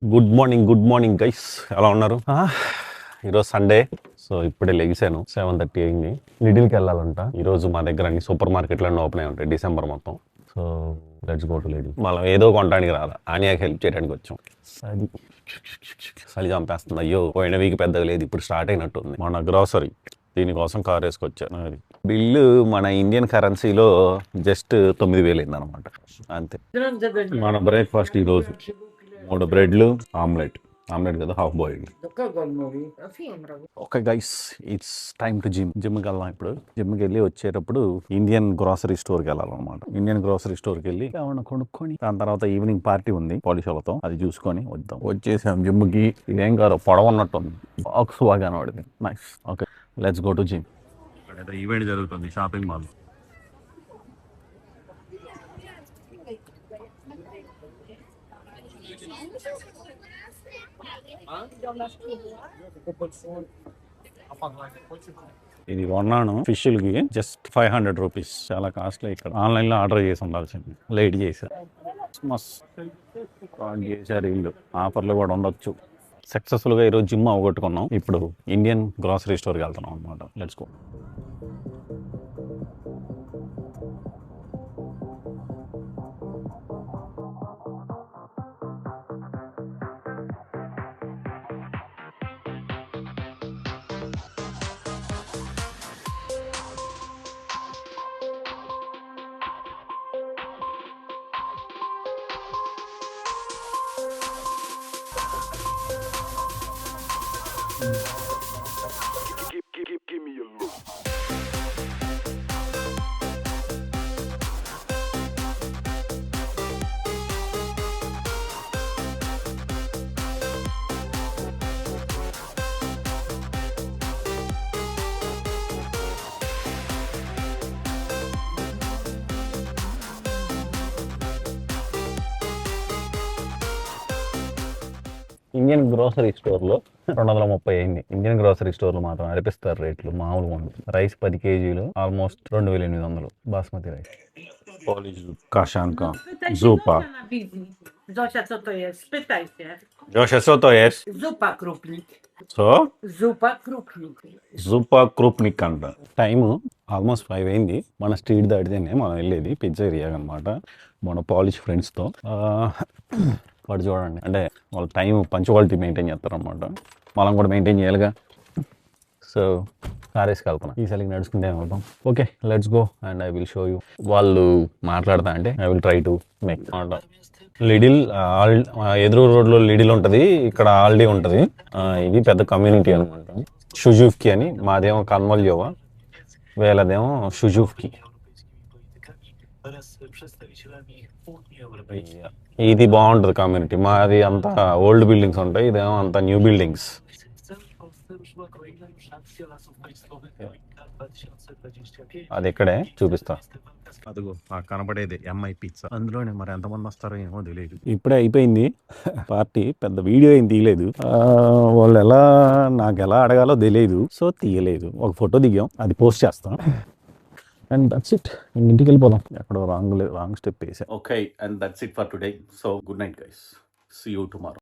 Good morning guys, ఎలా ఉన్నారు? ఈరోజు సండే. సో ఇప్పుడే లెగిసాను, 7:30 అయింది. లిడిల్కి వెళ్ళాలంట ఈరోజు. మా దగ్గర అన్ని సూపర్ మార్కెట్లన్నీ ఓపెన్ అయి ఉంటాయి డిసెంబర్ మొత్తం. So let's go to Liddell. మనం ఏదో కొనడానికి రాదా, ఆనియాకి హెల్ప్ చేయడానికి వచ్చాం. అది చలి చంపేస్తుంది. అయ్యో, పోయిన వీక్ పెద్దగా లేదు, ఇప్పుడు స్టార్ట్ అయినట్టుంది మన గ్రాసరీ. దీనికోసం కార్ వేసుకొచ్చాను. అది బిల్లు మన ఇండియన్ కరెన్సీలో జస్ట్ 9,000 అయింది అనమాట, అంతే. మన బ్రేక్ఫాస్ట్ ఈరోజు 3 బ్రెడ్లు, ఆమ్లెట్ కదా, half boiled. Okay guys, it's time to జిమ్కి వెళ్దాం. ఇప్పుడు జిమ్కి వెళ్ళి వచ్చేటప్పుడు ఇండియన్ గ్రాసరీ స్టోర్కి వెళ్ళాలన్నమాట. ఇండియన్ గ్రాసరీ స్టోర్కి వెళ్ళి ఏమన్నా కొనుక్కొని దాని తర్వాత ఈవినింగ్ పార్టీ ఉంది పోలీసులతో, అది చూసుకొని వద్దాం. వచ్చేసాం జిమ్కి. ఇదేం కాదు, పొడవన్నట్టుంది, బాక్స్ బాగా కనబడింది. Nice. Okay, let's go to gym. ఇక్కడ ఈవెంట్ జరుగుతుంది, షాపింగ్ మాల్. ఇది కొన్నాను ఫిష్లకి, జస్ట్ 500 రూపీస్. చాలా కాస్ట్లీ. ఇక్కడ ఆన్లైన్లో ఆర్డర్ చేసి ఉండాల్సింది, లేట్ చేశారు. మస్తు చేశారు వీళ్ళు. ఆఫర్లు కూడా ఉండొచ్చు. సక్సెస్ఫుల్గా ఈరోజు జిమ్ అవగొట్టుకున్నాం. ఇప్పుడు ఇండియన్ గ్రాసరీ స్టోర్కి వెళ్తున్నాం అనమాట. Let's go. Give me a look. Indian grocery స్టోర్లో 230 అయింది. ఇండియన్ గ్రోసరీ స్టోర్లో మాత్రం నడిపిస్తారు రేట్లు, మామూలుగా ఉంది. రైస్ 10 కేజీలు ఆల్మోస్ట్ 2,800 బాస్మతి రైస్. పోలీస్, కాషాంకా, జూపా. Zosia, co to jest? Spytaj się. Josia, co to jest? Zupa krupnik. So Zupa krupnik. జూపా క్రూప్నిక్ అంట. టైము ఆల్మోస్ట్ 5 అయింది. మన స్ట్రీట్ దాటితేనే మనం వెళ్ళేది పిజ్జా ఏరియా అనమాట, మన పాలిష్ ఫ్రెండ్స్తో. వాడు చూడండి, అంటే వాళ్ళ టైం పంచువాలిటీ మెయింటైన్ చేస్తారనమాట. మనం కూడా మెయింటైన్ చేయాలిగా. సో కార్ వేసుకెళ్తాను, ఈసారికి నడుచుకుంటే వెళ్తాం. Okay, let's go and I will show you. వాళ్ళు మాట్లాడతా అంటే I will try to make అనమాట. లిడిల్ ఎదురు రోడ్లో లిడిల్ ఉంటుంది, ఇక్కడ ఆల్డీ ఉంటుంది. ఇది పెద్ద కమ్యూనిటీ అనమాట. షుజూఫ్కి అని, మాదేమో కన్వల్యోవా, వీళ్ళదేమో షుజూఫ్కి. ఇది బాగుంటుంది కమ్యూనిటీ. మాది అంతా ఓల్డ్ బిల్డింగ్స్ ఉంటాయి, ఇదేమో అంతా న్యూ బిల్డింగ్స్. అది ఇక్కడే చూపిస్తా. అదిగో కనపడేది ఎంఐ పిజ్జా. అందులోనే మరి ఎంతమంది వస్తారో ఏమో తెలియదు. ఇప్పుడే అయిపోయింది పార్టీ, పెద్ద వీడియో ఏం తీయలేదు. వాళ్ళు నాకు ఎలా అడగాలో తెలియదు, సో తీయలేదు. ఒక ఫోటో దిగాం, అది పోస్ట్ చేస్తాం. And that's it. ఇంటికి వెళ్ళిపోదాం. ఎక్కడో రాంగ్ స్టెప్ వేసా. Okay, and that's it for today. So good night guys, see you tomorrow.